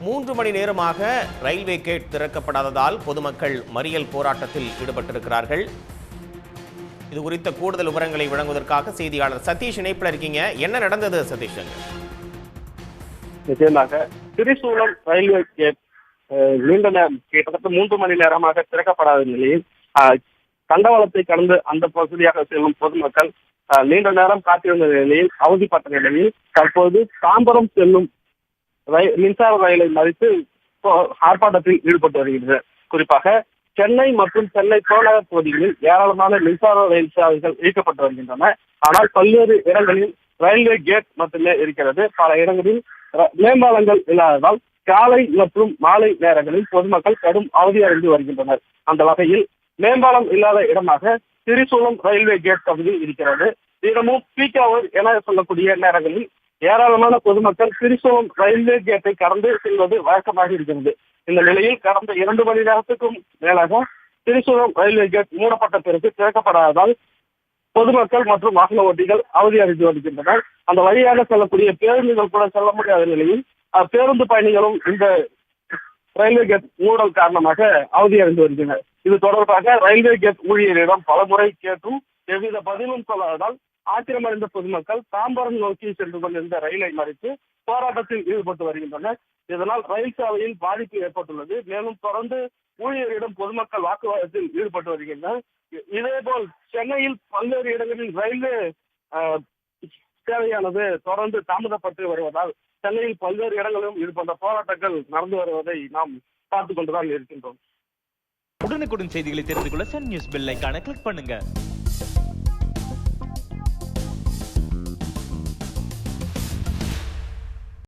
3 மணி நேரமாக railway gate திறக்கப்படாததால் பொதுமக்கள் மறியல் போராட்டத்தில் ஈடுபட்டிருக்கிறார்கள். இது குறித்த கூடுதல் விவரங்களை வழங்குவதற்காக செய்தியாளர் சதீஷ் இணைப்பில் இருக்கீங்க. என்ன நடந்தது சதீஷ்? நிச்சயமாக திரிசூலம் ரயில்வே கேட் நீண்ட நேரம் கிட்டத்தட்ட 3 மணி நேரமாக திறக்கப்படாத நிலையில் தண்டவாளத்தை கடந்து அந்த பகுதியாக செல்லும் பொதுமக்கள் நீண்ட நேரம் காத்திருந்த நிலையில் அவதிப்பட்ட நிலையில் தற்போது தாம்பரம் செல்லும் மின்சார ரயிலை மறித்து ஆர்ப்பாட்டத்தில் ஈடுபட்டு வருகிறது. குறிப்பாக சென்னை மற்றும் சென்னை புறநகர் பகுதிகளில் ஏராளமான மின்சார ரயில் சேவைகள் இயக்கப்பட்டு வருகின்றன. ஆனால் பல்வேறு இடங்களில் ரயில்வே கேட் மட்டுமே இருக்கிறது. பல இடங்களில் மேம்பாலங்கள் இல்லாததால் காலை மற்றும் மாலை நேரங்களில் பொதுமக்கள் கடும் அவதியடைந்து வருகின்றனர். அந்த வகையில் மேம்பாலம் இல்லாத இடமாக திரிசூலம் ரயில்வே கேட் பகுதி இருக்கிறது. தினமும் பீக் ஹவர் என சொல்லக்கூடிய நேரங்களில் ஏராளமான பொதுமக்கள் திரிசூலம் ரயில்வே கேட்டை கடந்து செல்வது வழக்கமாக இருக்கிறது. இந்த நிலையில் கடந்த 2 மணி நேரத்துக்கும் மேலாக திரிசூலம் ரயில்வே கேட் மூடப்பட்ட பிறகு திறக்கப்படாததால் பொதுமக்கள் மற்றும் வாகன ஓட்டிகள் அவதி அடைந்து வருகின்றனர். அந்த வழியாக செல்லக்கூடிய பேருந்துகள் கூட செல்ல முடியாத நிலையில் பேருந்து பயணிகளும் இந்த ரயில்வே கேட் மூடல் காரணமாக அவதி அடைந்து வருகின்றனர். இது தொடர்பாக ரயில்வே கேட் ஊழியரிடம் பலமுறை கேட்டும் எவ்வித பதிலும் சொல்லாததால் ஆத்திரமடைந்த பொதுமக்கள் தாம்பரம் நோக்கி சென்று கொண்டிருந்த ரயிலை மறித்து போராட்டத்தில் ஈடுபட்டு வருகின்றனர். இதனால் ரயில் சேவையில் பாதிப்பு ஏற்பட்டுள்ளது. மேலும் தொடர்ந்து ஊழியரிடம் பொதுமக்கள் வாக்குவாதத்தில் ஈடுபட்டு வருகின்றனர். இதேபோல் சென்னையில் பல்வேறு இடங்களில் ரயில்வே சேவையானது தொடர்ந்து தாமதப்பட்டு வருவதால் சென்னையில் பல்வேறு இடங்களிலும் இது போன்ற போராட்டங்கள் நடந்து வருவதை நாம் பார்த்துக் கொண்டுதான் இருக்கின்றோம். உடனுக்குடன் செய்திகளை தெரிந்து கொள்ள சன் நியூஸ் பெல் ஐகானை கிளிக் பண்ணுங்க.